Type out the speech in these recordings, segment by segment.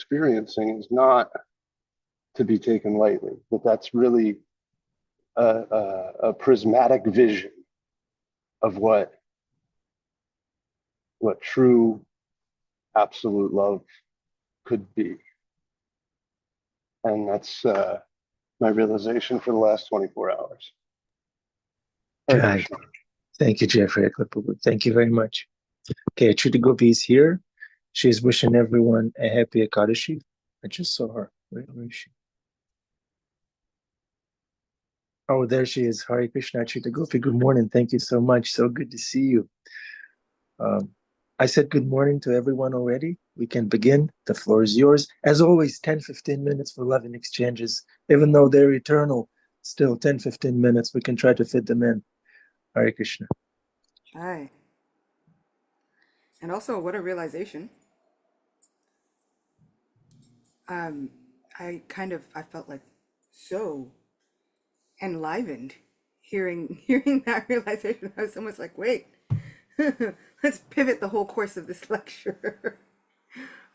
experiencing is not to be taken lightly, that that's really a prismatic vision of what true absolute love could be. And that's my realization for the last 24 hours. Right. Thank you, Jeffrey. Thank you very much. Okay, Acyuta Gopi is here. She's wishing everyone a happy Ekadashi. I just saw her. Where is she? Oh, there she is. Hare Krishna, Acyuta Gopi. Good morning. Thank you so much. So good to see you. I said good morning to everyone already. We can begin. The floor is yours. As always, 10-15 minutes for love and exchanges. Even though they're eternal, still 10-15 minutes. We can try to fit them in. Hare Krishna. Hi. And also, what a realization. I felt like so enlivened hearing that realization. I was almost like, wait, let's pivot the whole course of this lecture.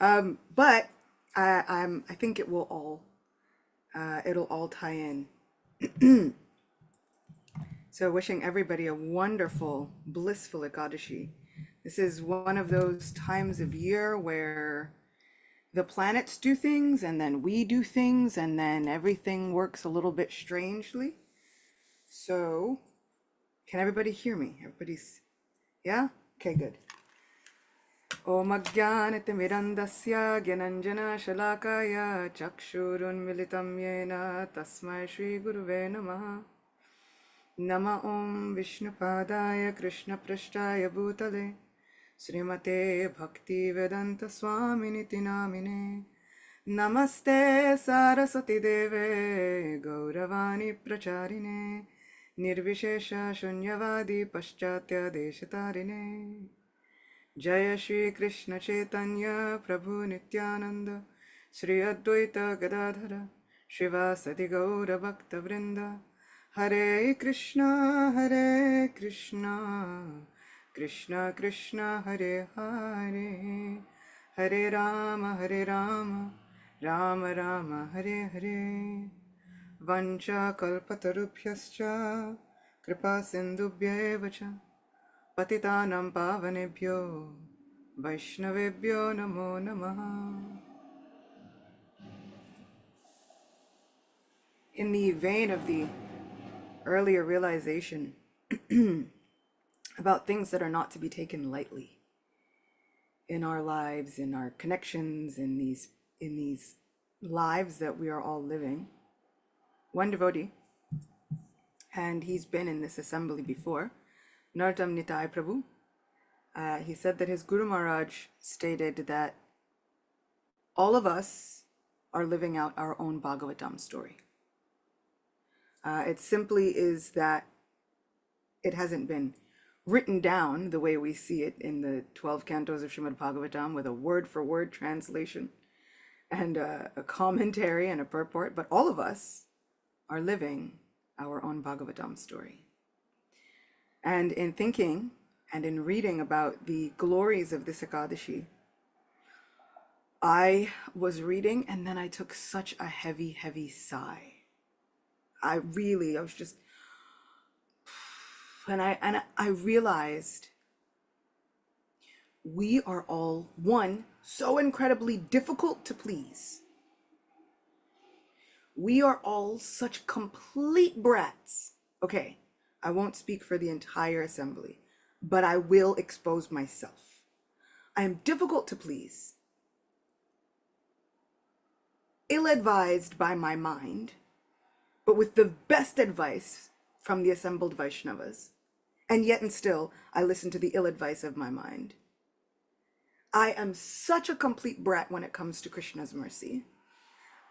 But I think it will all it'll all tie in. So wishing everybody a wonderful, blissful Ekadashi. This is one of those times of year where the planets do things and then we do things and then everything works a little bit strangely. So, can everybody hear me? Everybody's, yeah? Okay, good. Om Ajnanatimirandasya Gyananjana Shalakaya Chakshurunmilitam Yena Tasmai Shri Guruve Namaha Nama Om Vishnupadaya Krishna Prashtaya Bhutale Srimate Bhakti Vedanta Swaminiti Namine Namaste Saraswati Deve Gauravani Pracharine Nirvishesha Shunyavadi Paschatya Deshatarine Jaya Shri Krishna Chaitanya Prabhu Nityananda Shri Advaita Gadadhara Shivasati Gaura Bhakta Vrinda Hare Krishna Krishna Krishna Hare Hare Hare Rama Rama Rama Hare Hare Vancha kalpatarubhyascha kripa sindhubhya eva cha patitanam pavanebhyo vaishnavebhyo namo namaha. In the vein of the earlier realization about things that are not to be taken lightly in our lives, in our connections, in these lives that we are all living, one devotee, and he's been in this assembly before, Nartam Nitai Prabhu, he said that his Guru Maharaj stated that all of us are living out our own Bhagavatam story. It simply is that it hasn't been written down the way we see it in the 12 cantos of Srimad Bhagavatam with a word-for-word translation and a commentary and a purport, but all of us are living our own Bhagavatam story. And in thinking and in reading about the glories of this Ekadashi, I was reading and then I took such a heavy, heavy sigh. I was just, and I realized we are all, one, so incredibly difficult to please. We are all such complete brats. Okay, I won't speak for the entire assembly, but I will expose myself. I am difficult to please, ill-advised by my mind, but with the best advice from the assembled Vaishnavas, and yet and still I listen to the ill advice of my mind. I am such a complete brat when it comes to Krishna's mercy.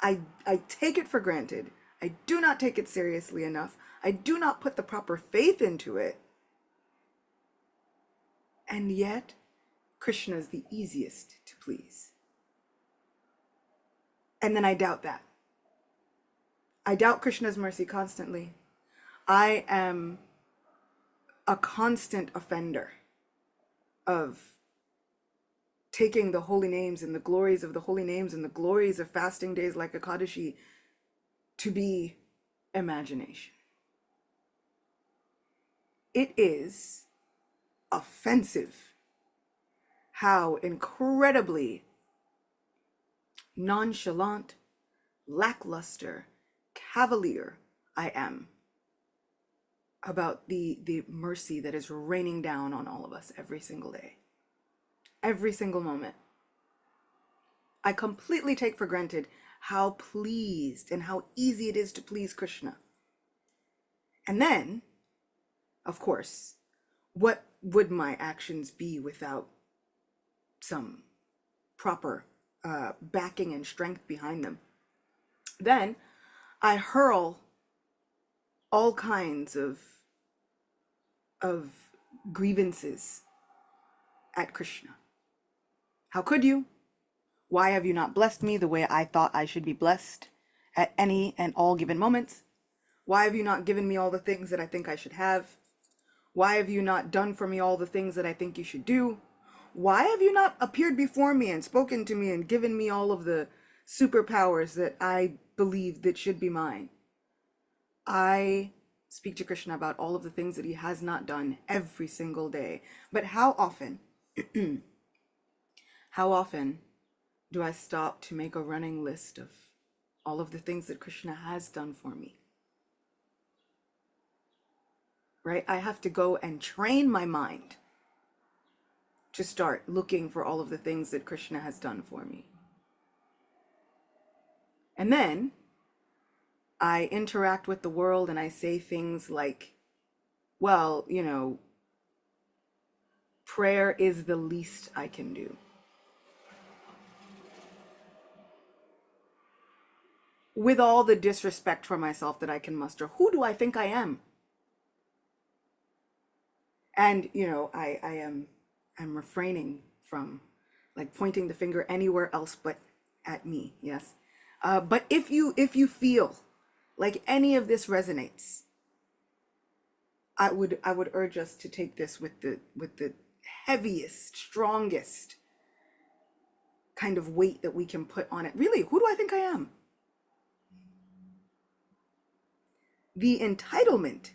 I take it for granted. I do not take it seriously enough. I do not put the proper faith into it. And yet, Krishna is the easiest to please. And then I doubt that. I doubt Krishna's mercy constantly. I am a constant offender of taking the holy names and the glories of the holy names and the glories of fasting days like Ekadashi to be imagination. It is offensive how incredibly nonchalant, lackluster, cavalier I am about the mercy that is raining down on all of us every single day, every single moment. I completely take for granted how pleased and how easy it is to please Krishna. And then, of course, what would my actions be without some proper backing and strength behind them? Then I hurl all kinds of grievances at Krishna. How could you? Why have you not blessed me the way I thought I should be blessed at any and all given moments? Why have you not given me all the things that I think I should have? Why have you not done for me all the things that I think you should do? Why have you not appeared before me and spoken to me and given me all of the superpowers that I believe that should be mine? I speak to Krishna about all of the things that he has not done every single day. But how often, how often do I stop to make a running list of all of the things that Krishna has done for me? Right? I have to go and train my mind to start looking for all of the things that Krishna has done for me. And then I interact with the world and I say things like, well, you know, prayer is the least I can do. With all the disrespect for myself that I can muster, who do I think I am? And, you know, I'm refraining from like pointing the finger anywhere else but at me, yes? But if you feel like any of this resonates, I would urge us to take this with the heaviest, strongest kind of weight that we can put on it. Really, who do I think I am? The entitlement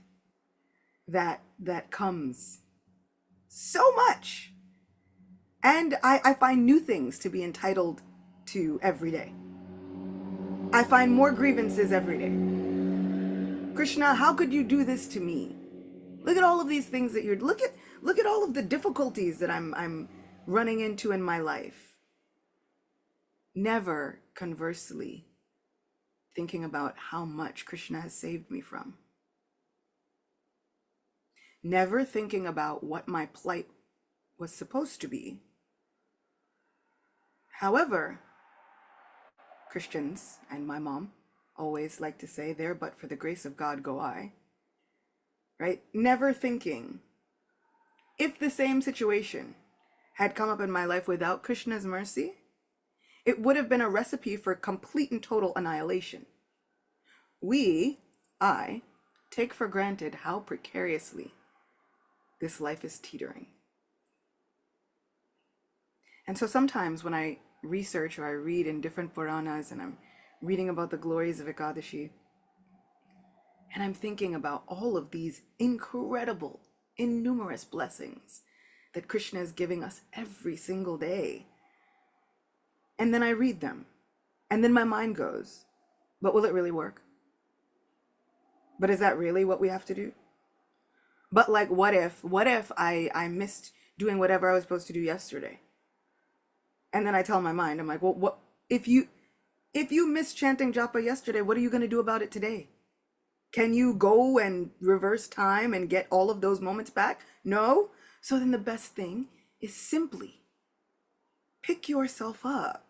that comes so much. And I find new things to be entitled to every day. I find more grievances every day. Krishna, how could you do this to me? Look at all of these things that look at all of the difficulties that I'm running into in my life. Never, conversely, thinking about how much Krishna has saved me from. Never thinking about what my plight was supposed to be. However, Christians and my mom always like to say, there but for the grace of God go I. Right? Never thinking, if the same situation had come up in my life without Krishna's mercy, it would have been a recipe for complete and total annihilation. I, take for granted how precariously this life is teetering. And so sometimes when I research or I read in different Puranas and I'm reading about the glories of Ekadashi, and I'm thinking about all of these incredible, innumerous blessings that Krishna is giving us every single day. And then I read them. And then my mind goes, but will it really work? But is that really what we have to do? But like, what if I missed doing whatever I was supposed to do yesterday? And then I tell my mind, I'm like, well, what if you missed chanting japa yesterday, what are you going to do about it today? Can you go and reverse time and get all of those moments back? No? So then the best thing is simply pick yourself up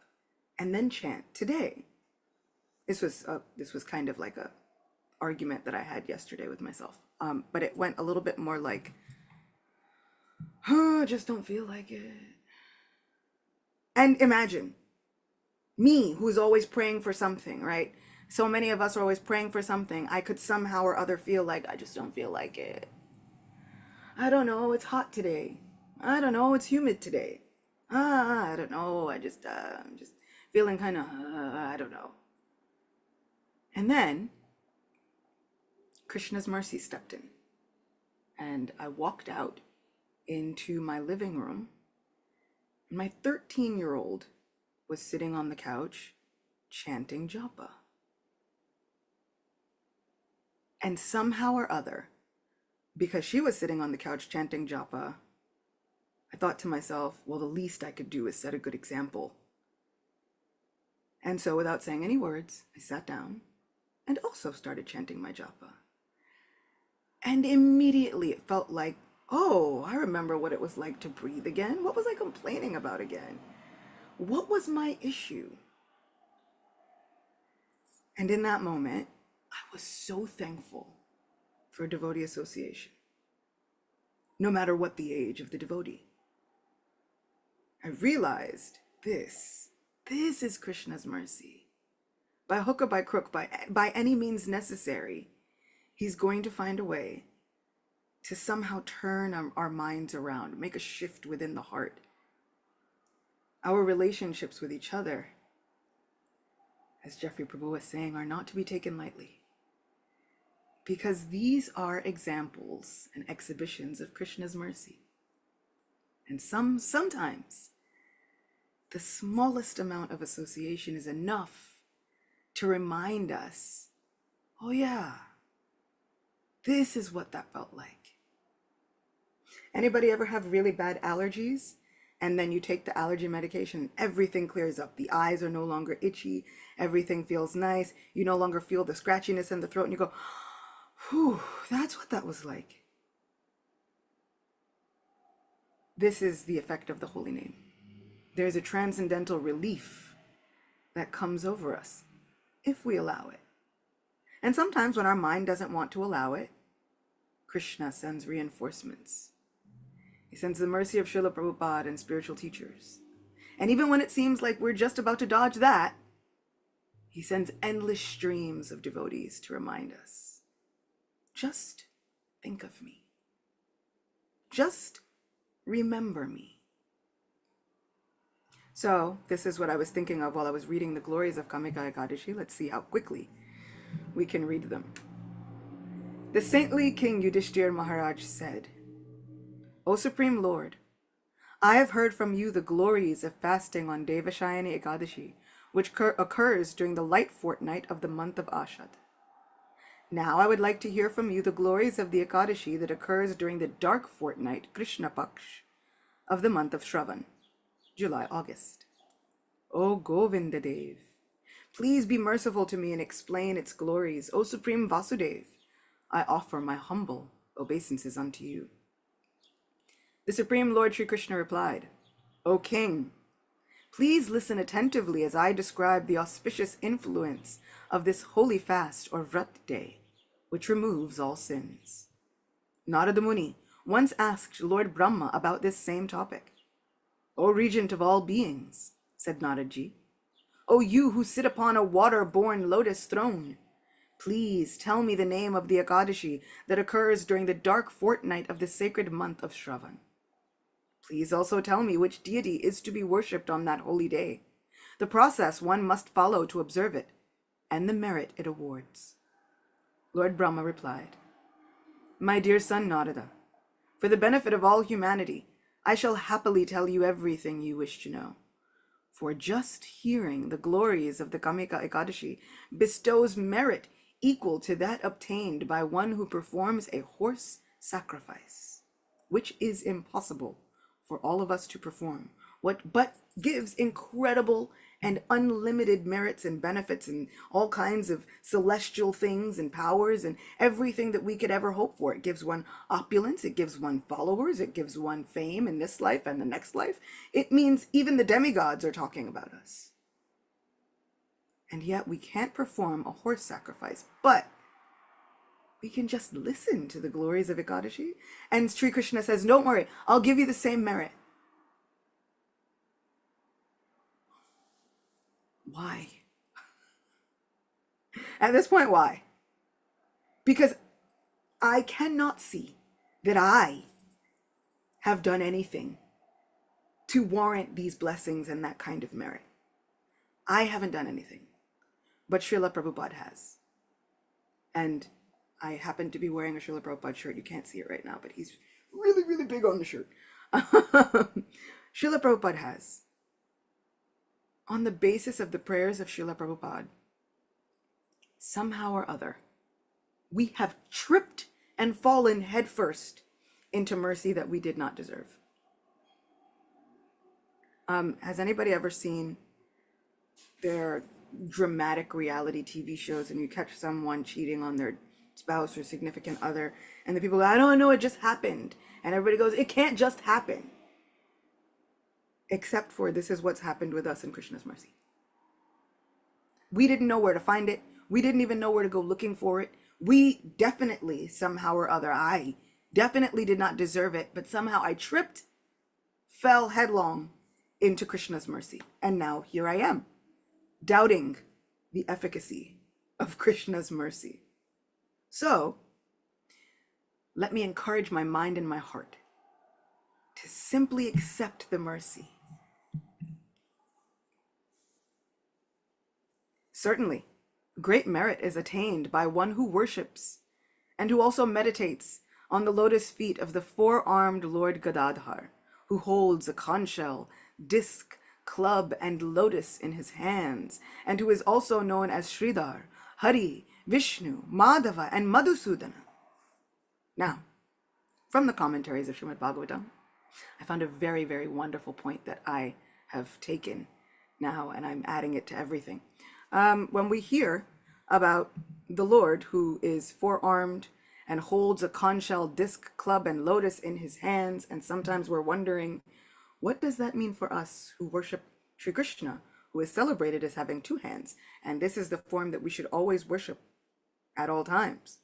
and then chant today. This was kind of like a argument that I had yesterday with myself. But it went a little bit more like, I just don't feel like it. And imagine me, who's always praying for something, right? So many of us are always praying for something. I could somehow or other feel like, I just don't feel like it. I don't know, it's hot today. I don't know, it's humid today. I don't know. I'm just feeling kind of, I don't know. And then Krishna's mercy stepped in, and I walked out into my living room. And my 13-year-old was sitting on the couch chanting japa. And somehow or other, because she was sitting on the couch chanting japa, I thought to myself, well, the least I could do is set a good example. And so without saying any words, I sat down and also started chanting my japa. And immediately it felt like, oh, I remember what it was like to breathe again. What was I complaining about again? What was my issue? And in that moment, I was so thankful for devotee association, no matter what the age of the devotee. I realized this is Krishna's mercy. By hook or by crook, by any means necessary, he's going to find a way to somehow turn our minds around, make a shift within the heart. Our relationships with each other, as Jeffrey Prabhu was saying, are not to be taken lightly, because these are examples and exhibitions of Krishna's mercy. And sometimes the smallest amount of association is enough to remind us, oh yeah, this is what that felt like. Anybody ever have really bad allergies? And then you take the allergy medication, everything clears up. The eyes are no longer itchy. Everything feels nice. You no longer feel the scratchiness in the throat, and you go, whew, that's what that was like. This is the effect of the holy name. There's a transcendental relief that comes over us if we allow it. And sometimes when our mind doesn't want to allow it, Krishna sends reinforcements. He sends the mercy of Srila Prabhupada and spiritual teachers. And even when it seems like we're just about to dodge that, he sends endless streams of devotees to remind us, just think of me. Just remember me. So this is what I was thinking of while I was reading the glories of Kamika Ekadashi. Let's see how quickly we can read them. The saintly King Yudhishthir Maharaj said, O Supreme Lord, I have heard from you the glories of fasting on Devashayani Ekadashi, which occurs during the light fortnight of the month of Ashad. Now I would like to hear from you the glories of the Ekadashi that occurs during the dark fortnight, Krishna Paksh, of the month of Shravan, July-August. O Govinda Dev, please be merciful to me and explain its glories. O Supreme Vasudev, I offer my humble obeisances unto you. The Supreme Lord Sri Krishna replied, O King, please listen attentively as I describe the auspicious influence of this holy fast or Vrat day, which removes all sins. Narada Muni once asked Lord Brahma about this same topic. O Regent of all beings, said Naradaji, O you who sit upon a water-borne lotus throne, please tell me the name of the Ekadashi that occurs during the dark fortnight of the sacred month of Shravan. Please also tell me which deity is to be worshipped on that holy day, the process one must follow to observe it, and the merit it awards. Lord Brahma replied, My dear son Narada, for the benefit of all humanity, I shall happily tell you everything you wish to know. For just hearing the glories of the Kamika Ekadashi bestows merit equal to that obtained by one who performs a horse sacrifice, which is impossible for all of us to perform, but gives incredible and unlimited merits and benefits and all kinds of celestial things and powers and everything that we could ever hope for. It gives one opulence, it gives one followers, it gives one fame in this life and the next life. It means even the demigods are talking about us. And yet we can't perform a horse sacrifice, but we can just listen to the glories of Ekadashi. And Sri Krishna says, don't worry, I'll give you the same merit. Why? At this point, why? Because I cannot see that I have done anything to warrant these blessings and that kind of merit. I haven't done anything, but Srila Prabhupada has. And I happen to be wearing a Srila Prabhupada shirt. You can't see it right now, but he's really, really big on the shirt. Srila Prabhupada has. On the basis of the prayers of Srila Prabhupada, somehow or other, we have tripped and fallen headfirst into mercy that we did not deserve. Has anybody ever seen their dramatic reality TV shows and you catch someone cheating on their spouse or significant other and the people go, I don't know, it just happened. And everybody goes, it can't just happen. Except for this is what's happened with us in Krishna's mercy. We didn't know where to find it. We didn't even know where to go looking for it. We definitely, somehow or other, I definitely did not deserve it, but somehow I tripped, fell headlong into Krishna's mercy. And now here I am, doubting the efficacy of Krishna's mercy. So, let me encourage my mind and my heart to simply accept the mercy. Certainly, great merit is attained by one who worships and who also meditates on the lotus feet of the four-armed Lord Gadadhar, who holds a conch shell, disc, club, and lotus in his hands, and who is also known as Sridhar, Hari, Vishnu, Madhava, and Madhusudana. Now, from the commentaries of Srimad Bhagavatam, I found a very, very wonderful point that I have taken now, and I'm adding it to everything. When we hear about the Lord who is four-armed and holds a conch shell, disc, club, and lotus in his hands, and sometimes we're wondering, what does that mean for us who worship Sri Krishna, who is celebrated as having two hands, and this is the form that we should always worship at all times?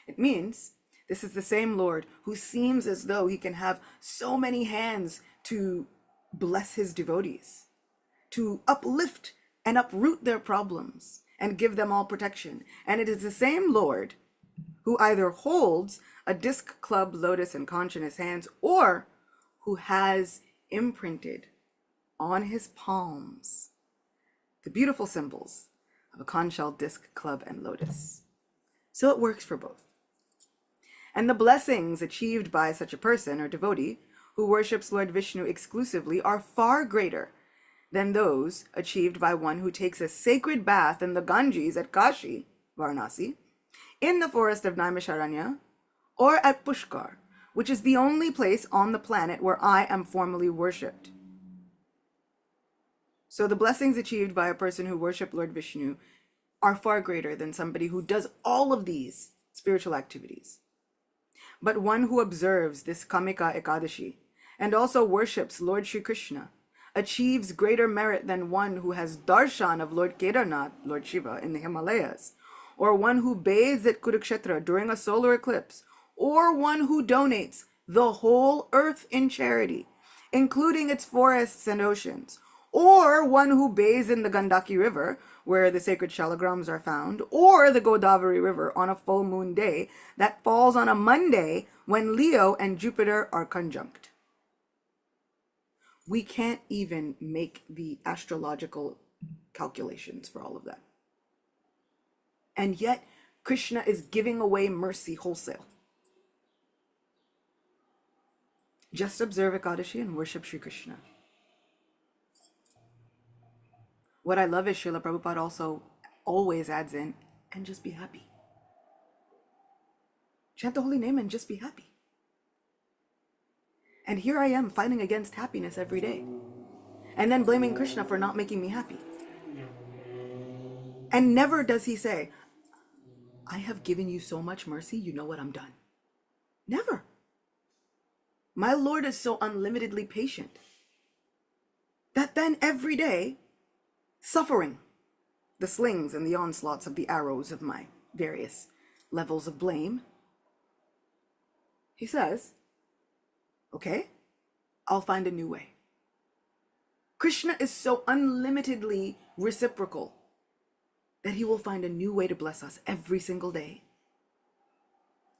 It means this is the same Lord who seems as though he can have so many hands to bless his devotees, to uplift and uproot their problems and give them all protection. And it is the same Lord who either holds a disc, club, lotus, and conch in his hands, or who has imprinted on his palms the beautiful symbols of a conch shell, disc, club, and lotus. So it works for both. And the blessings achieved by such a person or devotee who worships Lord Vishnu exclusively are far greater than those achieved by one who takes a sacred bath in the Ganges at Kashi, Varanasi, in the forest of Naimisharanya, or at Pushkar, which is the only place on the planet where I am formally worshipped. So the blessings achieved by a person who worships Lord Vishnu are far greater than somebody who does all of these spiritual activities. But one who observes this Kamika Ekadashi and also worships Lord Shri Krishna achieves greater merit than one who has darshan of Lord Kedarnath, Lord Shiva, in the Himalayas, or one who bathes at Kurukshetra during a solar eclipse, or one who donates the whole earth in charity, including its forests and oceans, or one who bathes in the Gandaki River, where the sacred shalagrams are found, or the Godavari River on a full moon day that falls on a Monday when Leo and Jupiter are conjunct. We can't even make the astrological calculations for all of that. And yet, Krishna is giving away mercy wholesale. Just observe Ekadashi and worship Shri Krishna. What I love is Srila Prabhupada also always adds in, and just be happy. Chant the holy name and just be happy. And here I am fighting against happiness every day. And then blaming Krishna for not making me happy. And never does he say, I have given you so much mercy, you know what, I'm done. Never. My Lord is so unlimitedly patient that then every day, suffering the slings and the onslaughts of the arrows of my various levels of blame, he says, okay, I'll find a new way. Krishna is so unlimitedly reciprocal that he will find a new way to bless us every single day.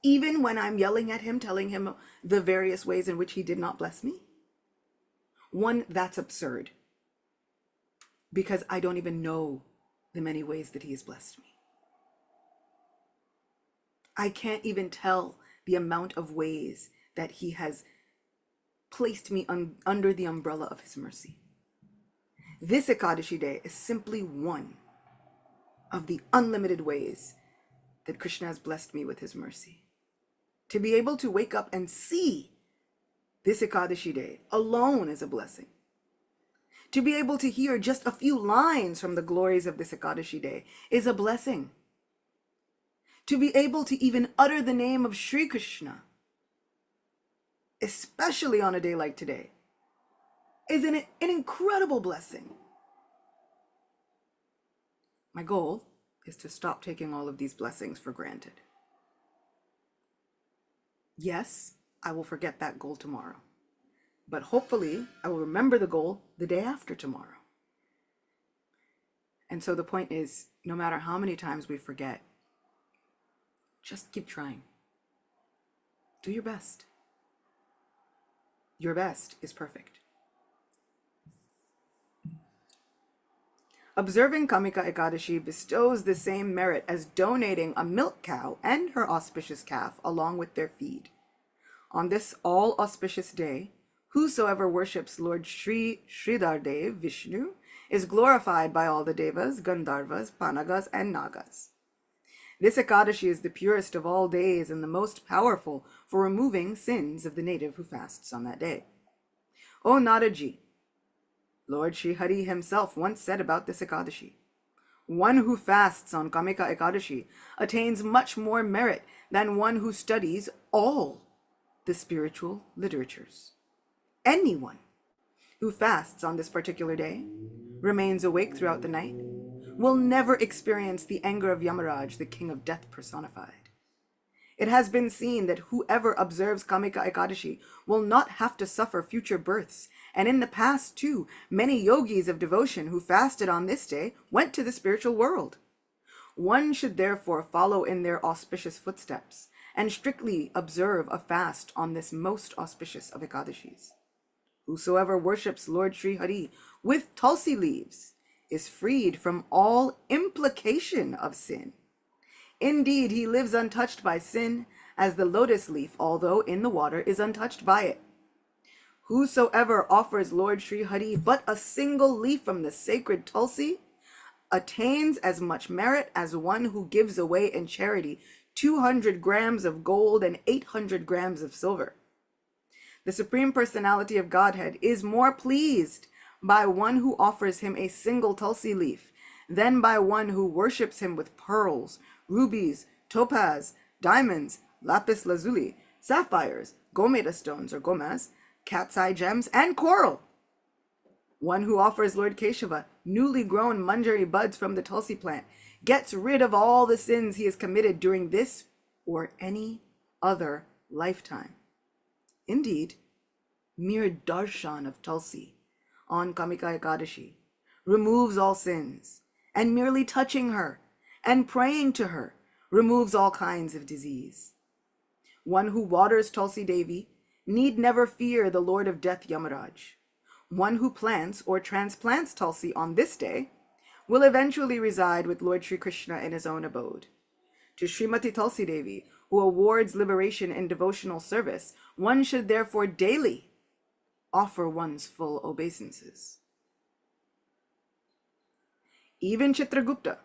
Even when I'm yelling at him, telling him the various ways in which he did not bless me, One, that's absurd, because I don't even know the many ways that he has blessed me. I can't even tell the amount of ways that he has placed me under the umbrella of his mercy. This Ekadashi day is simply one of the unlimited ways that Krishna has blessed me with his mercy. To be able to wake up and see this Ekadashi day alone is a blessing. To be able to hear just a few lines from the glories of this Ekadashi day is a blessing. To be able to even utter the name of Sri Krishna, especially on a day like today, is an incredible blessing. My goal is to stop taking all of these blessings for granted. Yes, I will forget that goal tomorrow, but hopefully I will remember the goal the day after tomorrow. And so the point is, no matter how many times we forget, just keep trying. Do your best. Your best is perfect. Observing Kamika Ekadashi bestows the same merit as donating a milk cow and her auspicious calf along with their feed. On this all-auspicious day, whosoever worships Lord Sri Sridhardev Vishnu is glorified by all the Devas, Gandharvas, Panagas, and Nagas. This Ekadashi is the purest of all days and the most powerful for removing sins of the native who fasts on that day. O Nadaji, Lord Sri Hari himself once said about this Ekadashi, one who fasts on Kamika Ekadashi attains much more merit than one who studies all the spiritual literatures. Anyone who fasts on this particular day, remains awake throughout the night, will never experience the anger of Yamaraj, the king of death personified. It has been seen that whoever observes Kamika Ekadashi will not have to suffer future births, and in the past too, many yogis of devotion who fasted on this day went to the spiritual world. One should therefore follow in their auspicious footsteps, and strictly observe a fast on this most auspicious of Ekadashis. Whosoever worships Lord Sri Hari with tulsi leaves is freed from all implication of sin. Indeed, he lives untouched by sin, as the lotus leaf, although in the water, is untouched by it. Whosoever offers Lord Sri Hari but a single leaf from the sacred tulsi attains as much merit as one who gives away in charity 200 grams of gold and 800 grams of silver. The Supreme Personality of Godhead is more pleased by one who offers him a single tulsi leaf than by one who worships him with pearls, rubies, topaz, diamonds, lapis lazuli, sapphires, gometa stones or gomas, cat's eye gems, and coral. One who offers Lord Keshava newly grown manjari buds from the tulsi plant gets rid of all the sins he has committed during this or any other lifetime. Indeed, mere darshan of tulsi on Kamika Ekadashi removes all sins, and merely touching her and praying to her removes all kinds of disease. One who waters Tulsi Devi need never fear the Lord of Death Yamaraj. One who plants or transplants Tulsi on this day will eventually reside with Lord Sri Krishna in his own abode. To Srimati Tulsi Devi, who awards liberation in devotional service, one should therefore daily offer one's full obeisances. Even Chitragupta,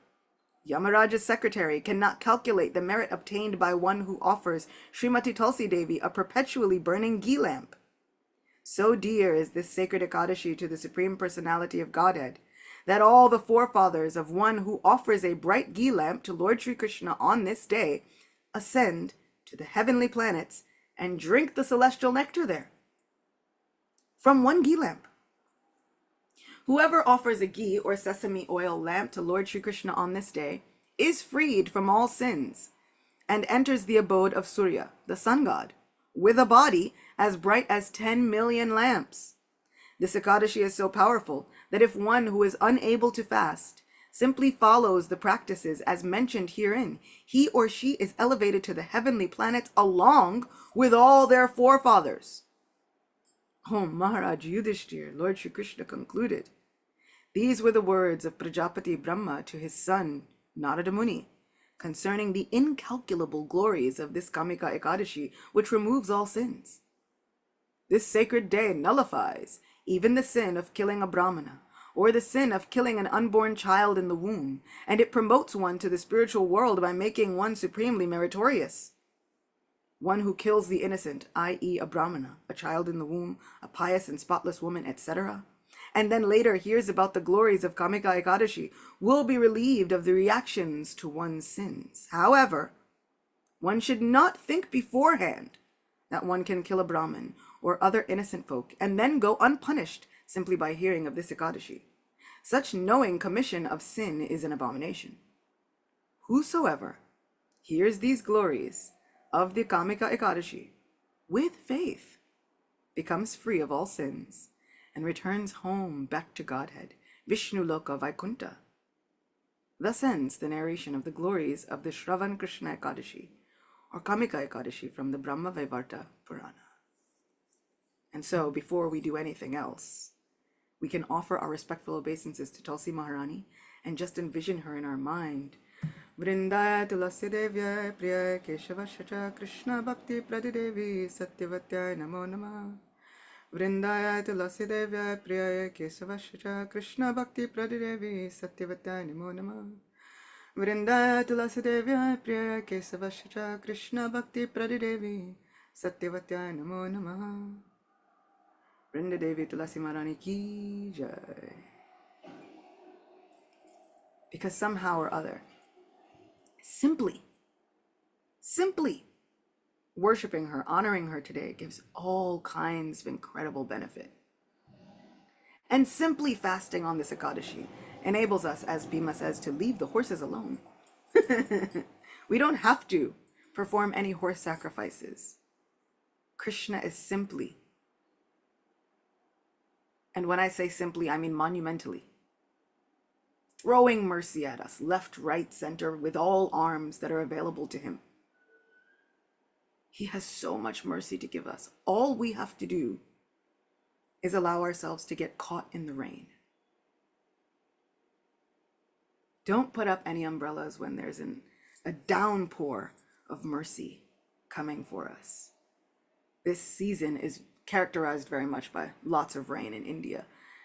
Yamaraj's secretary, cannot calculate the merit obtained by one who offers Srimati Tulsi Devi a perpetually burning ghee lamp. So dear is this sacred Ekadashi to the Supreme Personality of Godhead, that all the forefathers of one who offers a bright ghee lamp to Lord Sri Krishna on this day ascend to the heavenly planets and drink the celestial nectar there from one ghee lamp. Whoever offers a ghee or sesame oil lamp to Lord Sri Krishna on this day is freed from all sins and enters the abode of Surya, the sun god, with a body as bright as 10 million lamps. This Ekadashi is so powerful that if one who is unable to fast simply follows the practices as mentioned herein, he or she is elevated to the heavenly planets along with all their forefathers. Oh, Maharaj Yudhishthir, Lord Shri Krishna concluded, these were the words of Prajapati Brahma to his son, Narada Muni, concerning the incalculable glories of this Kamika Ekadashi, which removes all sins. This sacred day nullifies even the sin of killing a Brahmana, or the sin of killing an unborn child in the womb, and it promotes one to the spiritual world by making one supremely meritorious. One who kills the innocent, i.e. a Brahmana, a child in the womb, a pious and spotless woman, etc., and then later hears about the glories of Kamika Ekadashi, will be relieved of the reactions to one's sins. However, one should not think beforehand that one can kill a Brahmin or other innocent folk and then go unpunished simply by hearing of this Ekadashi. Such knowing commission of sin is an abomination. Whosoever hears these glories of the Kamika Ekadashi with faith becomes free of all sins and returns home back to Godhead, Vishnu Loka Vaikunta. Thus ends the narration of the glories of the Shravan Krishna Ekadashi, or Kamika Ekadashi, from the Brahma Vaivarta Purana. And so, before we do anything else, we can offer our respectful obeisances to Tulsi Maharani and just envision her in our mind. Vrindaya Tulasi Devya Priya Keshava Shacha Krishna Bhakti Pradidevi Satyavatya Namo Namah. Vrindaya Tulasi Devya Priya Kesava Shacha Krishna Bhakti Pradidevi Satyavatya Namo Namah. Vrindaya Tulasi Devya Priya Kesava Shacha Krishna Bhakti Pradidevi Satyavatya Namo Namah. Vrinda Devi Tulasi Maharani ki jai. Because somehow or other, simply worshiping her, honoring her today gives all kinds of incredible benefit. And simply fasting on this Ekadashi enables us, as Bhima says, to leave the horses alone. We don't have to perform any horse sacrifices. Krishna is simply, and when I say simply, I mean monumentally, throwing mercy at us, left, right, center, with all arms that are available to him. He has so much mercy to give us. All we have to do is allow ourselves to get caught in the rain. Don't put up any umbrellas when there's a downpour of mercy coming for us. This season is characterized very much by lots of rain in India.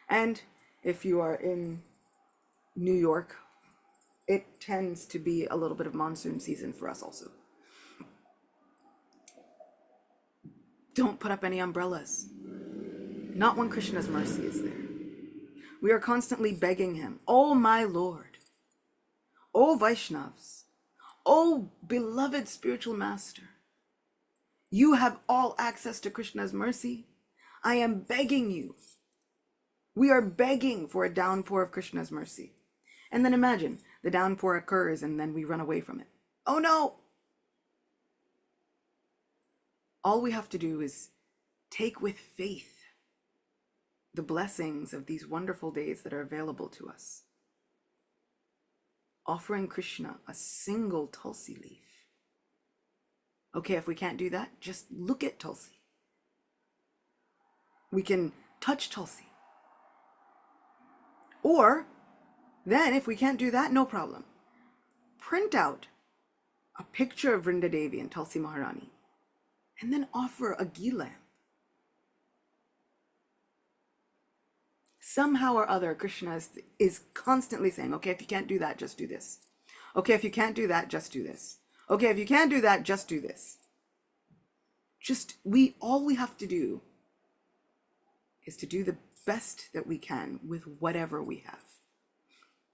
And if you are in New York, it tends to be a little bit of monsoon season for us also. Don't put up any umbrellas. Not when Krishna's mercy is there. We are constantly begging him, "Oh my Lord, oh Vaishnavas, oh beloved spiritual master, you have all access to Krishna's mercy. I am begging you." We are begging for a downpour of Krishna's mercy. And then imagine the downpour occurs and then we run away from it. Oh no! All we have to do is take with faith the blessings of these wonderful days that are available to us. Offering Krishna a single Tulsi leaf. Okay, if we can't do that, just look at Tulsi. We can touch Tulsi. Or then if we can't do that, no problem. Print out a picture of Vrinda Devi and Tulsi Maharani and then offer a ghee lamp. Somehow or other, Krishna is constantly saying, okay, if you can't do that, just do this. Okay, if you can't do that, just do this. Okay, if you can't do that, just do this. All we have to do is to do the best that we can with whatever we have.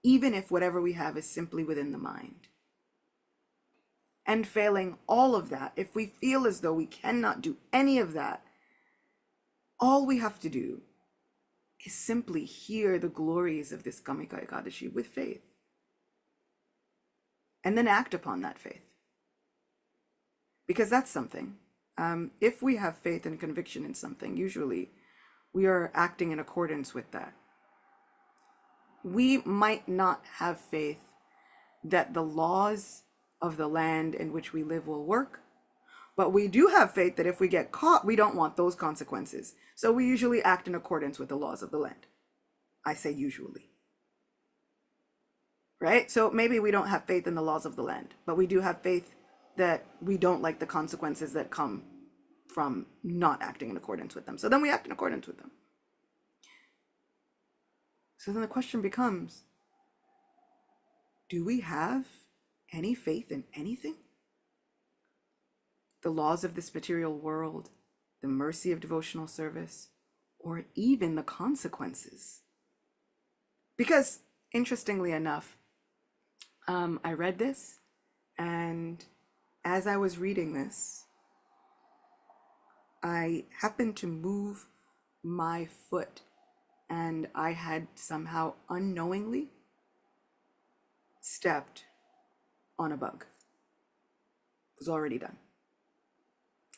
Even if whatever we have is simply within the mind. And failing all of that, if we feel as though we cannot do any of that, all we have to do is simply hear the glories of this Kamika Ekadashi with faith. And then act upon that faith. Because that's something. If we have faith and conviction in something, usually we are acting in accordance with that. We might not have faith that the laws of the land in which we live will work, But we do have faith that if we get caught, we don't want those consequences. So we usually act in accordance with the laws of the land. I say usually. Right? So maybe we don't have faith in the laws of the land, but we do have faith that we don't like the consequences that come from not acting in accordance with them. So then we act in accordance with them. So then the question becomes, do we have any faith in anything? The laws of this material world, the mercy of devotional service, or even the consequences? Because interestingly enough, I read this, and as I was reading this, I happened to move my foot, and I had somehow unknowingly stepped on a bug. It was already done.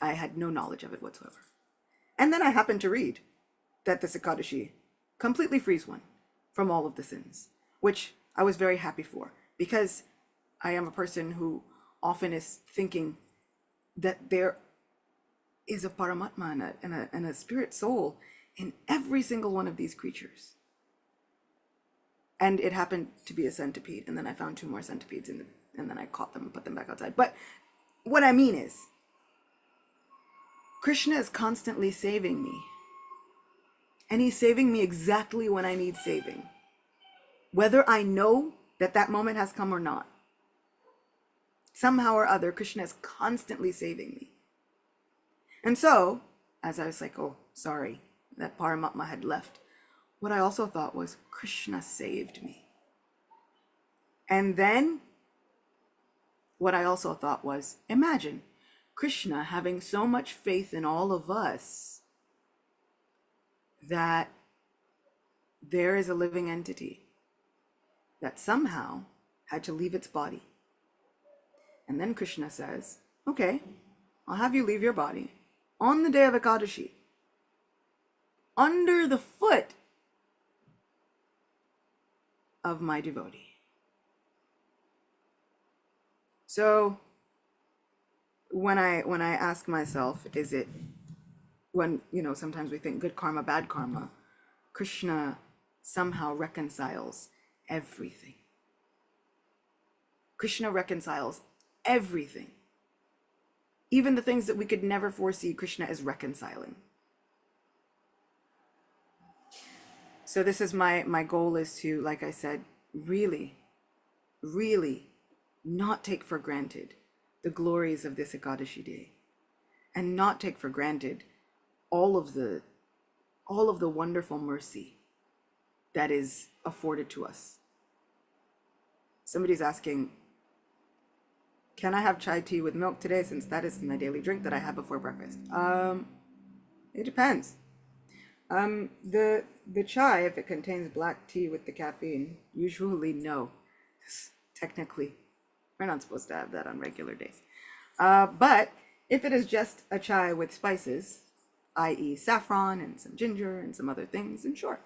I had no knowledge of it whatsoever. And then I happened to read that the Ekadashi completely frees one from all of the sins, which I was very happy for, because I am a person who often is thinking that there is a Paramatma and a spirit soul in every single one of these creatures. And it happened to be a centipede, and then I found 2 more centipedes, and then I caught them and put them back outside. But what I mean is, Krishna is constantly saving me. And he's saving me exactly when I need saving, whether I know that that moment has come or not. Somehow or other, Krishna is constantly saving me. And so, as I was like, oh, sorry, that Paramatma had left, what I also thought was, Krishna saved me. And then, what I also thought was, imagine Krishna having so much faith in all of us that there is a living entity that somehow had to leave its body. And then Krishna says, okay, I'll have you leave your body on the day of Ekadashi, under the foot of my devotee. So when I ask myself, is it when, sometimes we think good karma, bad karma, Krishna somehow reconciles everything. Krishna reconciles everything. Even the things that we could never foresee, Krishna is reconciling. So this is my goal, is to, like I said, really, really not take for granted the glories of this Ekadashi day, and not take for granted all of the wonderful mercy that is afforded to us. Somebody's asking, can I have chai tea with milk today, since that is my daily drink that I have before breakfast? It depends. The chai, if it contains black tea with the caffeine, usually no. Technically, we're not supposed to have that on regular days. But if it is just a chai with spices, i.e. saffron and some ginger and some other things, then sure.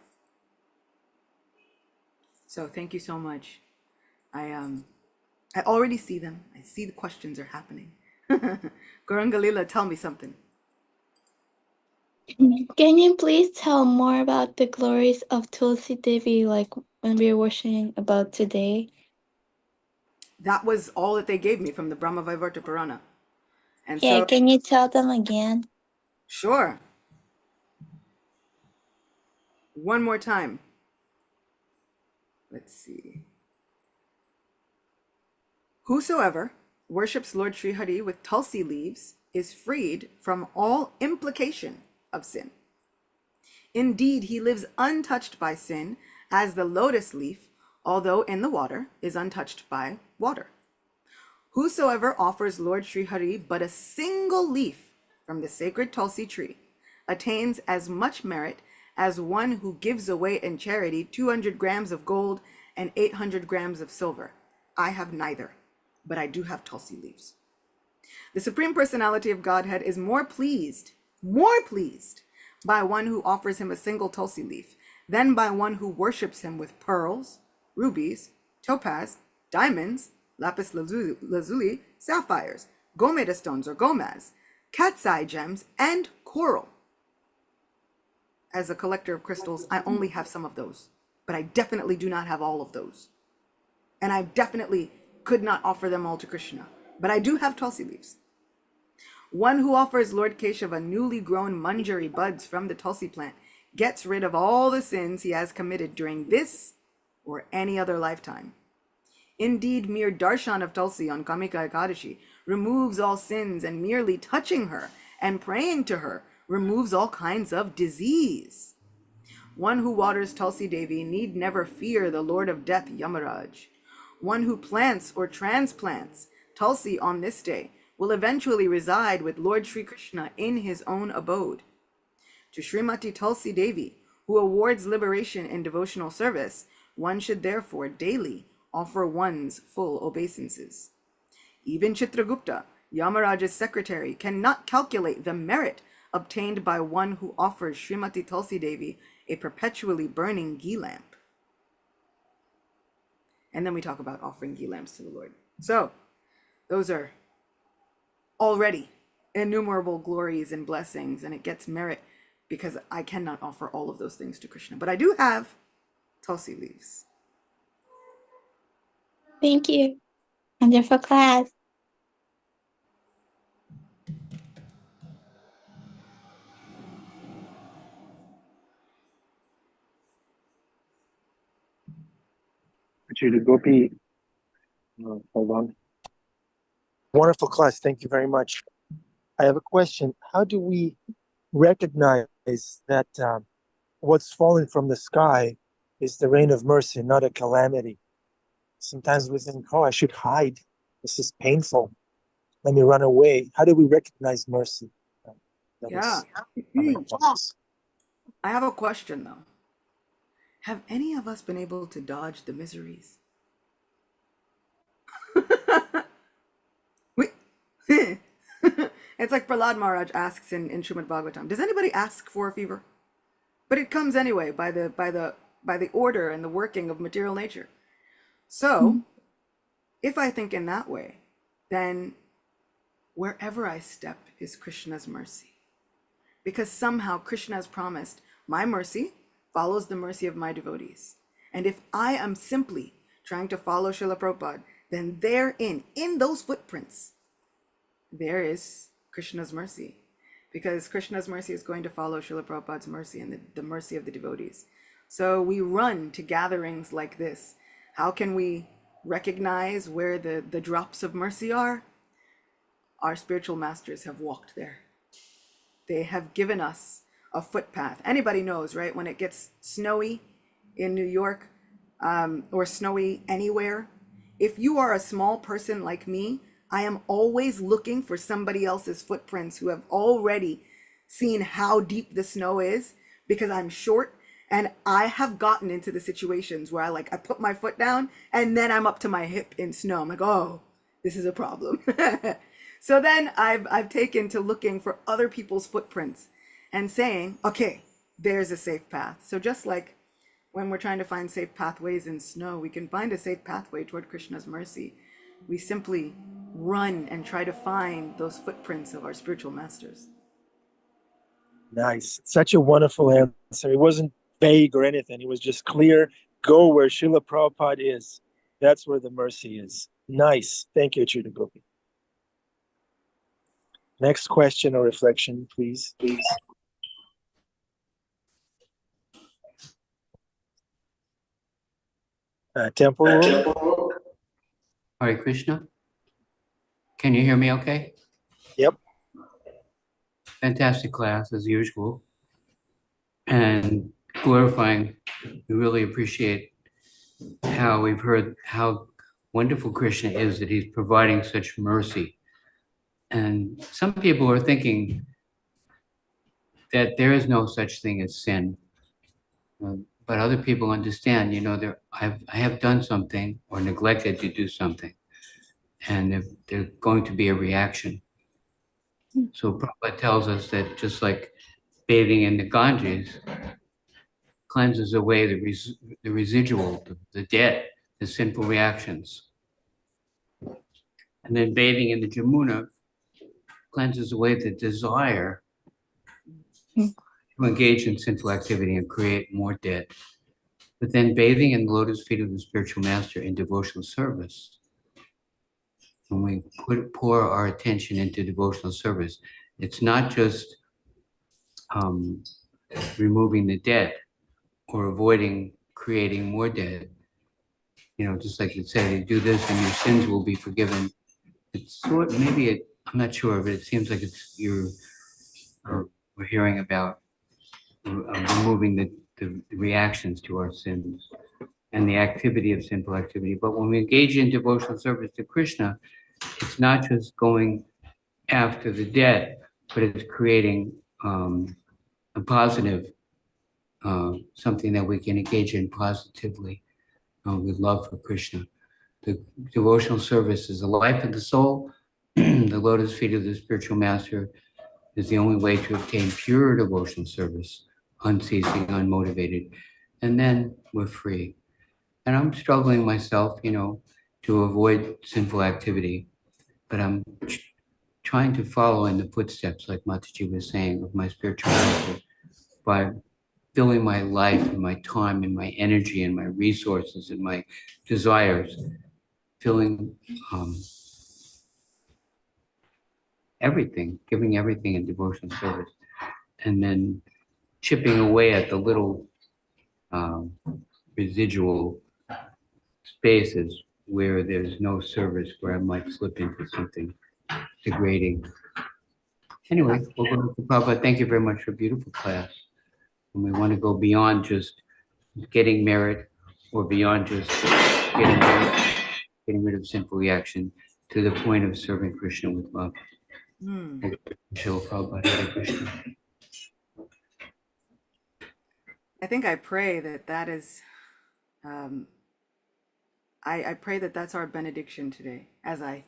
So thank you so much. I already see them. I see the questions are happening. Gorangalila, tell me something. Can you please tell more about the glories of Tulsi Devi, like when we were worshiping about today? That was all that they gave me from the Brahma Vaivarta Purana. And Yeah, so, can you tell them again? sure. One more time. Let's see. Whosoever worships Lord Sri Hari with Tulsi leaves is freed from all implication of sin. Indeed, he lives untouched by sin, as the lotus leaf, although in the water, is untouched by water. Whosoever offers Lord Sri Hari but a single leaf from the sacred Tulsi tree attains as much merit as one who gives away in charity 200 grams of gold and 800 grams of silver. I have neither, but I do have Tulsi leaves. The Supreme Personality of Godhead is more pleased by one who offers him a single Tulsi leaf than by one who worships him with pearls, rubies, topaz, diamonds, lapis lazuli, sapphires, gometa stones or gomaz, cat's eye gems, and coral. As a collector of crystals, I only have some of those, but I definitely do not have all of those. And I definitely could not offer them all to Krishna, but I do have tulsi leaves. One who offers Lord Keshava newly grown manjari buds from the tulsi plant gets rid of all the sins he has committed during this or any other lifetime. Indeed, mere darshan of Tulsi on Kamika Ekadashi removes all sins, and merely touching her and praying to her removes all kinds of disease. One who waters Tulsi Devi need never fear the Lord of Death, Yamaraj. One who plants or transplants Tulsi on this day will eventually reside with Lord Sri Krishna in his own abode. To Srimati Tulsi Devi, who awards liberation in devotional service, one should therefore daily offer one's full obeisances. Even Chitragupta, Yamaraja's secretary, cannot calculate the merit obtained by one who offers Srimati Tulsi Devi a perpetually burning ghee lamp. And then we talk about offering ghee lamps to the Lord. So, those are already innumerable glories and blessings, and it gets merit because I cannot offer all of those things to Krishna. But I do have tulsi leaves. Thank you. Wonderful class. Acyuta, Gopi, hold on. Wonderful class. Thank you very much. I have a question. How do we recognize that what's falling from the sky is the rain of mercy, not a calamity? Sometimes we think, oh, I should hide. This is painful. Let me run away. How do we recognize mercy? Yeah. I have a question though. Have any of us been able to dodge the miseries? It's like Prahlad Maharaj asks in Srimad Bhagavatam, does anybody ask for a fever? But it comes anyway by the order and the working of material nature. So, if I think in that way, then wherever I step is Krishna's mercy. Because somehow Krishna has promised, my mercy follows the mercy of my devotees. And if I am simply trying to follow Srila Prabhupada, then therein, in those footprints, there is Krishna's mercy. Because Krishna's mercy is going to follow Srila Prabhupada's mercy and the mercy of the devotees. So we run to gatherings like this. How can we recognize where the drops of mercy are? Our spiritual masters have walked there. They have given us a footpath. Anybody knows, right? When it gets snowy in New York or snowy anywhere, if you are a small person like me, I am always looking for somebody else's footprints who have already seen how deep the snow is, because I'm short and I have gotten into the situations where I put my foot down and then I'm up to my hip in snow. I'm like, oh, this is a problem. So then I've taken to looking for other people's footprints and saying, okay, there's a safe path. So just like when we're trying to find safe pathways in snow, we can find a safe pathway toward Krishna's mercy. We simply run and try to find those footprints of our spiritual masters. Nice. Such a wonderful answer. It wasn't vague or anything. It was just clear. Go where Srila Prabhupada is. That's where the mercy is. Nice. Thank you, Acyuta Gopi. Next question or reflection, please. Temple Rule. Hare Krishna. Can you hear me okay? Yep. Fantastic class as usual. And glorifying, we really appreciate how we've heard how wonderful Krishna is, that he's providing such mercy. And some people are thinking that there is no such thing as sin. But other people understand, I have done something or neglected to do something, and there's going to be a reaction. So Prabhupada tells us that just like bathing in the Ganges cleanses away the residual, the debt, the sinful reactions. And then bathing in the Jamuna cleanses away the desire Mm. to engage in sinful activity and create more debt. But then bathing in the lotus feet of the spiritual master in devotional service, when we pour our attention into devotional service, it's not just removing the debt or avoiding creating more debt. You know, just like it said, you do this and your sins will be forgiven. It's sort maybe I'm not sure, but it seems like it's we're hearing about removing the reactions to our sins and the activity of sinful activity. But when we engage in devotional service to Krishna, it's not just going after the debt, but it's creating a positive, something that we can engage in positively with love for Krishna. The devotional service is the life of the soul. The lotus feet of the spiritual master is the only way to obtain pure devotional service, unceasing, unmotivated, and then we're free. And I'm struggling myself, you know, to avoid sinful activity, but I'm trying to follow in the footsteps, like Mataji was saying, of my spiritual master by filling my life and my time and my energy and my resources and my desires, filling everything, giving everything in devotional service, and then chipping away at the little residual spaces where there's no service, where I might slip into something degrading. Anyway, we'll go to Prabhupada. Thank you very much for a beautiful class. And we want to go beyond just getting merit or beyond just getting rid of sinful reaction to the point of serving Krishna with love. Srila Prabhupada, Hare Krishna. I think I pray that that is, I pray that that's our benediction today as I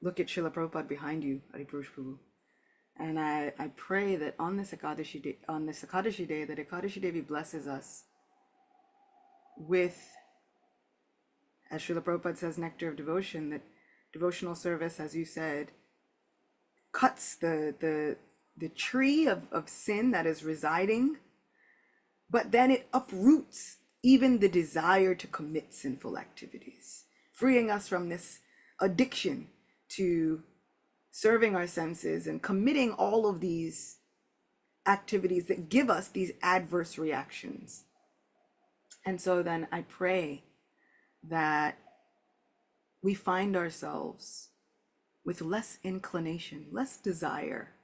look at Srila Prabhupada behind you, Haripurush Prabhu. And I pray that on this Ekadashi day, that Ekadashi Devi blesses us with, as Srila Prabhupada says, nectar of devotion, that devotional service, as you said, cuts the tree of sin that is residing, but then it uproots even the desire to commit sinful activities, freeing us from this addiction to serving our senses and committing all of these activities that give us these adverse reactions. And so then I pray that we find ourselves with less inclination, less desire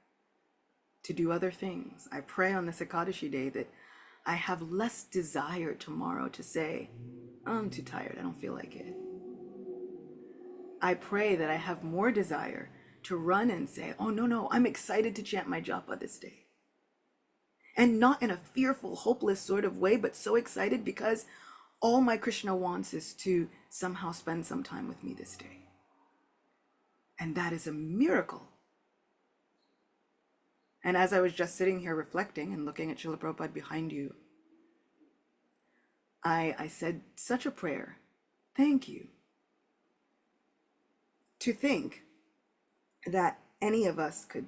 to do other things. I pray on this Ekadashi day that I have less desire tomorrow to say, I'm too tired, I don't feel like it. I pray that I have more desire to run and say, oh no, I'm excited to chant my japa this day. And not in a fearful, hopeless sort of way, but so excited because all my Krishna wants is to somehow spend some time with me this day. And that is a miracle. And as I was just sitting here reflecting and looking at Srila Prabhupada behind you, I said such a prayer. Thank you. To think that any of us could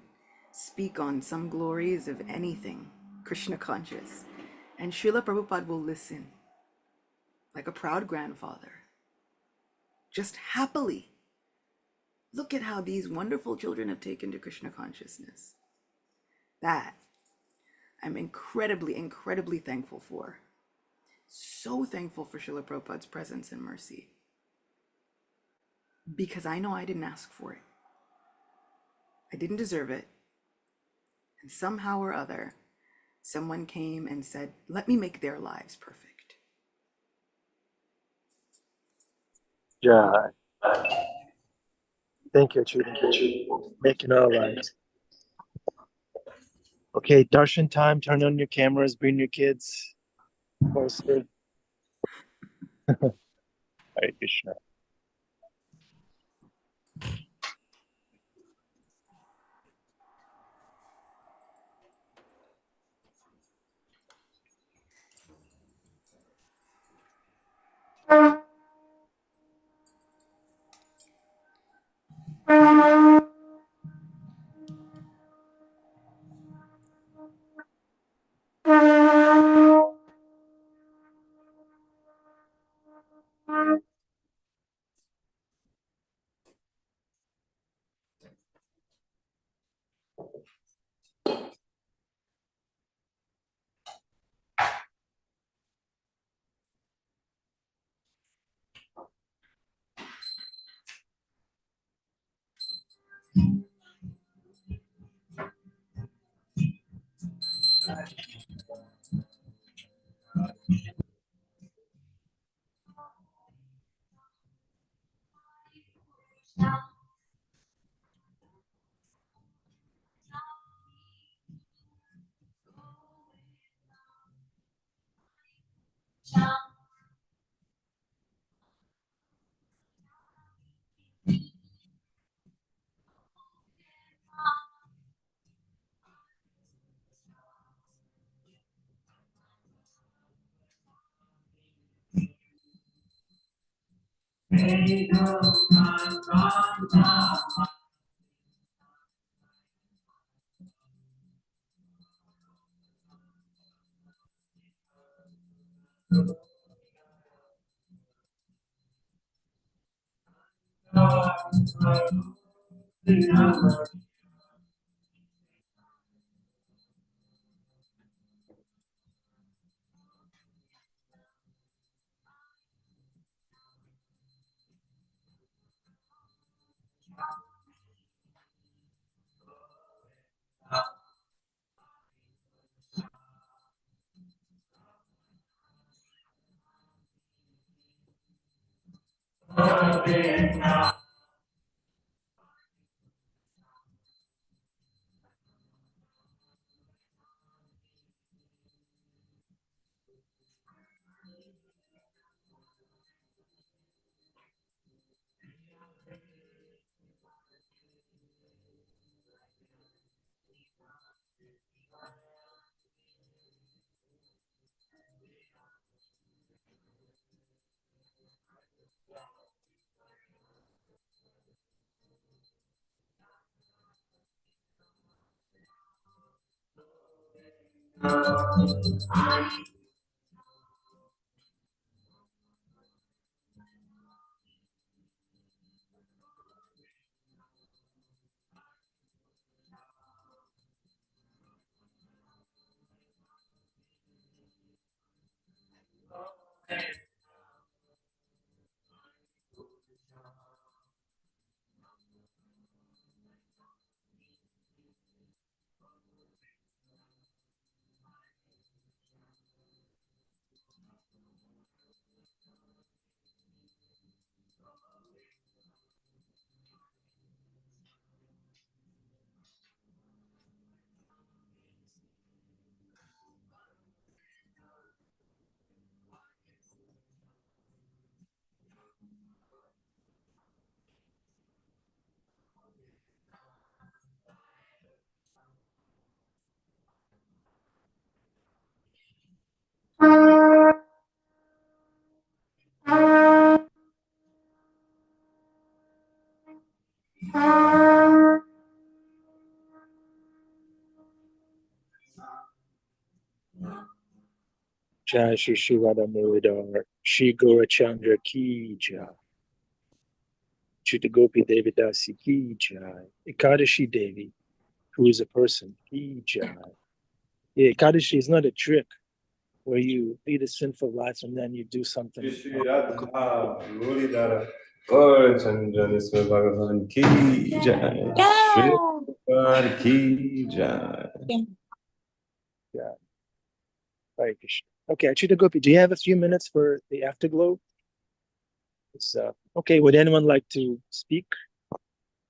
speak on some glories of anything Krishna conscious, and Srila Prabhupada will listen like a proud grandfather, just happily. Look at how these wonderful children have taken to Krishna consciousness. That I'm incredibly, incredibly thankful for. So thankful for Srila Prabhupada's presence and mercy. Because I know I didn't ask for it. I didn't deserve it. And somehow or other, someone came and said, let me make their lives perfect. Yeah. Thank you, Acyuta, making our lives. Okay, darshan time. Turn on your cameras. Bring your kids closer. Hare Krishna. Jai Shri Shivada Muridhar, Shri Gaurachandra Ki Jai, Chuta Gopi Devi Dasi Ki Jai, Ekadashi Devi, who is a person, Ki Jai. Yeah, Ekadashi is not a trick where you lead a sinful life and then you do something. Shri Radha Muridhara Gaur Chandra Bhagavan Ki Jai, Shri Radha Ki Jai. Yeah. Hare Krishna. Okay, Acyuta Gopi, do you have a few minutes for the afterglow? Okay, would anyone like to speak?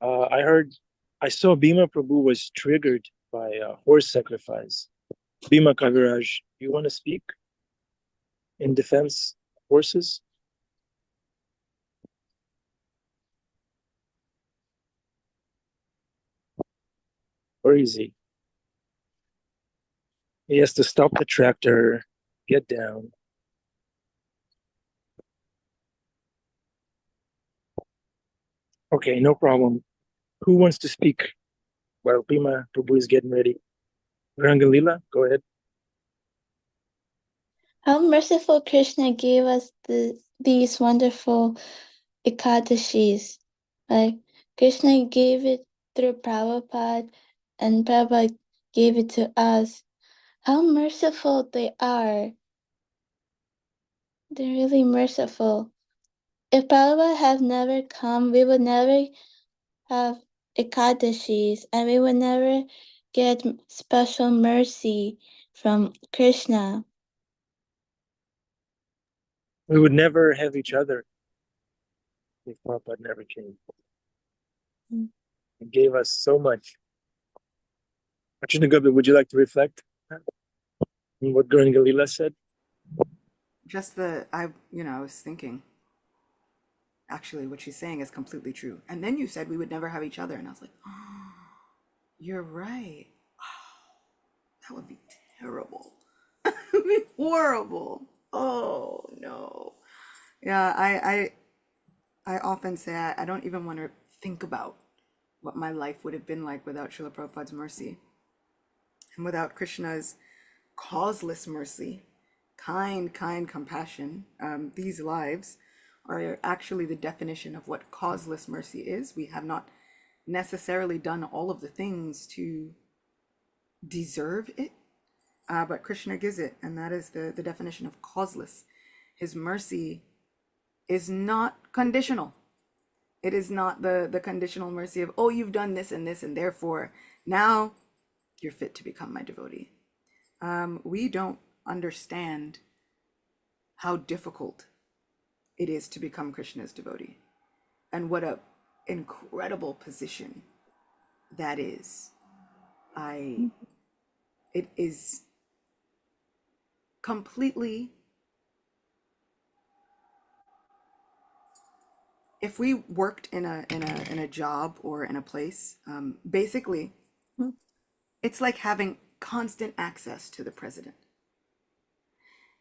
I saw Bhima Prabhu was triggered by horse sacrifice. Bhima Kaviraj, you want to speak in defense of horses? Or is he? He has to stop the tractor, get down. Okay, no problem. Who wants to speak? Well, Bhima Prabhu is getting ready. Rangalila, go ahead. How merciful Krishna gave us these wonderful Ekadashis. Like Krishna gave it through Prabhupada and Prabhupada gave it to us. How merciful they are. They're really merciful. If Prabhupada had never come, we would never have Ekadashis and we would never get special mercy from Krishna. We would never have each other if Prabhupada never came. He gave us so much. Achina Gopi, would you like to reflect on what Gurun Galila said? Just I was thinking, actually, what she's saying is completely true. And then you said we would never have each other. And I was like, oh, you're right. That would be terrible. That would be horrible. Oh, no. Yeah, I often say I don't even want to think about what my life would have been like without Srila Prabhupada's mercy and without Krishna's causeless mercy, kind compassion. These lives are actually the definition of what causeless mercy is. We have not necessarily done all of the things to deserve it, but Krishna gives it, and that is the definition of causeless. His mercy is not conditional. It is not the conditional mercy of, oh, you've done this, and therefore now you're fit to become my devotee. We don't understand how difficult it is to become Krishna's devotee, and what a incredible position that is. It is completely, if we worked in a job or in a place, basically it's like having constant access to the president.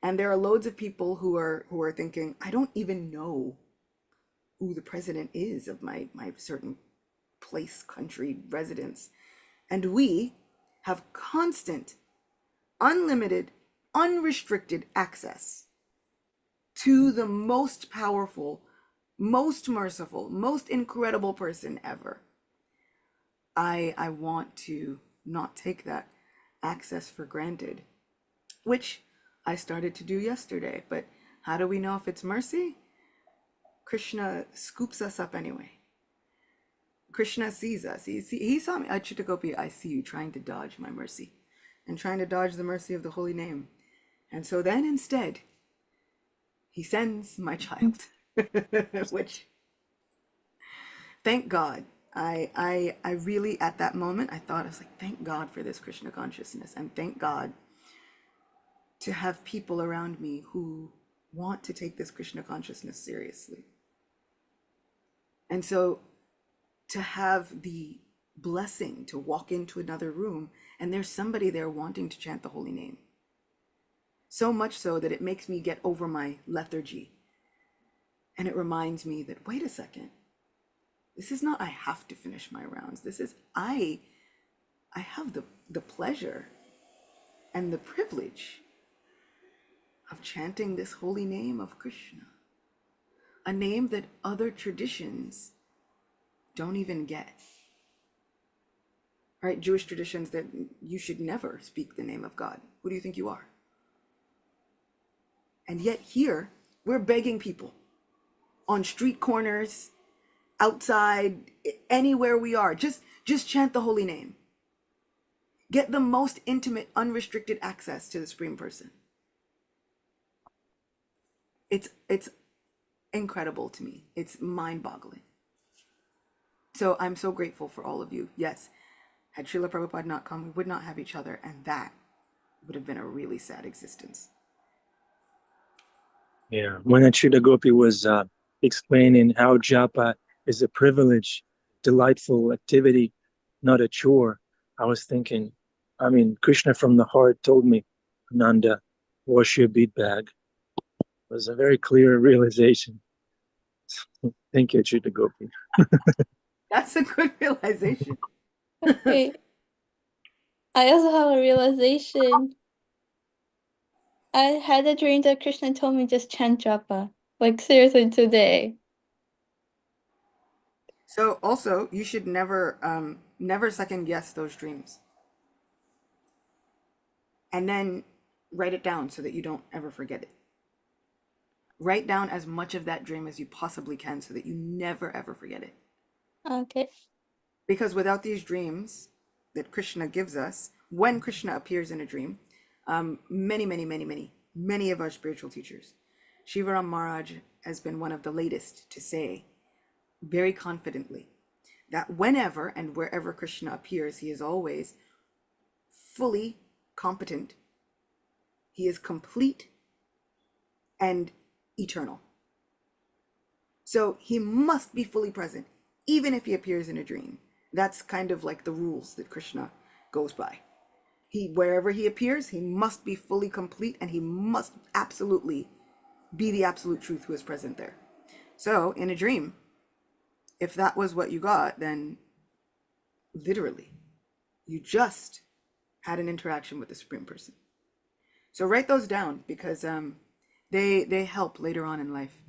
And there are loads of people who are thinking, I don't even know who the president is of my certain place, country, residence. And we have constant, unlimited, unrestricted access to the most powerful, most merciful, most incredible person ever. I want to not take that access for granted, which I started to do yesterday. But how do we know if it's mercy? Krishna scoops us up anyway. Krishna sees us. He saw me. Acyuta Gopi, I see you trying to dodge my mercy and trying to dodge the mercy of the holy name. And so then instead, he sends my child, which, thank God. I really, at that moment, I was like, thank God for this Krishna consciousness, and thank God to have people around me who want to take this Krishna consciousness seriously. And so to have the blessing to walk into another room and there's somebody there wanting to chant the holy name. So much so that it makes me get over my lethargy. And it reminds me that, wait a second, this is not I have to finish my rounds. This is I have the pleasure and the privilege of chanting this holy name of Krishna, a name that other traditions don't even get. Right? Jewish traditions that you should never speak the name of God. Who do you think you are? And yet here, we're begging people on street corners, outside, anywhere we are, just chant the holy name. Get the most intimate, unrestricted access to the Supreme Person. It's incredible to me. It's mind-boggling. So I'm so grateful for all of you. Yes, had Srila Prabhupada not come, we would not have each other, and that would have been a really sad existence. Yeah, when Acyuta Gopi was explaining how japa is a privilege, delightful activity, not a chore, I was thinking, Krishna from the heart told me, Ananda, wash your bead bag. It was a very clear realization. Thank you, Acyuta Gopi. That's a good realization. Okay. I also have a realization. I had a dream that Krishna told me just chant japa. Like seriously today. So also, you should never second guess those dreams. And then write it down so that you don't ever forget it. Write down as much of that dream as you possibly can so that you never ever forget it. Okay. Because without these dreams that Krishna gives us, when Krishna appears in a dream, many of our spiritual teachers, Shivaram Maharaj has been one of the latest to say very confidently that whenever and wherever Krishna appears, he is always fully competent. He is complete and eternal. So he must be fully present, even if he appears in a dream. That's kind of like the rules that Krishna goes by. Wherever he appears, he must be fully complete, and he must absolutely be the absolute truth who is present there. So in a dream, if that was what you got, then literally, you just had an interaction with the Supreme Person. So write those down, because they help later on in life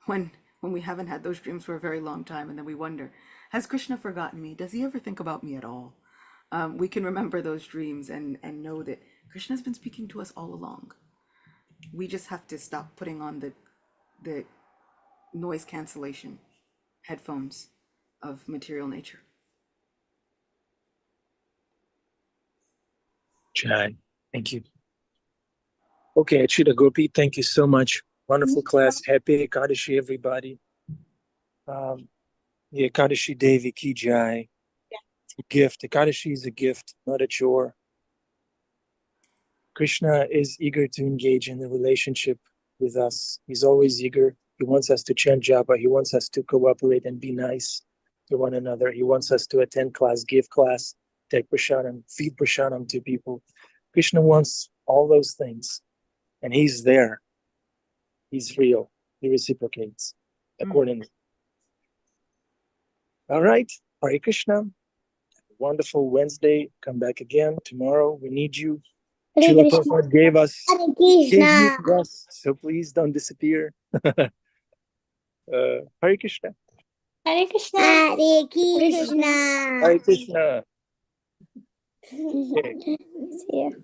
when we haven't had those dreams for a very long time, and then we wonder, has Krishna forgotten me? Does he ever think about me at all? We can remember those dreams and know that Krishna's been speaking to us all along. We just have to stop putting on the noise cancellation headphones of material nature. Jai, thank you. Okay, Acyuta, Gopi, thank you so much. Wonderful class. Happy Ekadashi, everybody. The Ekadashi Devi Ki Jai. Gift. Ekadashi is a gift, not a chore. Krishna is eager to engage in the relationship with us. He's always eager. He wants us to chant japa. He wants us to cooperate and be nice to one another. He wants us to attend class, give class, take prasadam, feed prasadam to people. Krishna wants all those things, and he's there. He's real. He reciprocates accordingly. All right. Hare Krishna. Wonderful Wednesday. Come back again tomorrow. We need you. Srila Prabhupada gave you us, so please don't disappear. Hare Krishna. Hare Krishna. Hare Krishna. Hare Krishna. Okay. See you.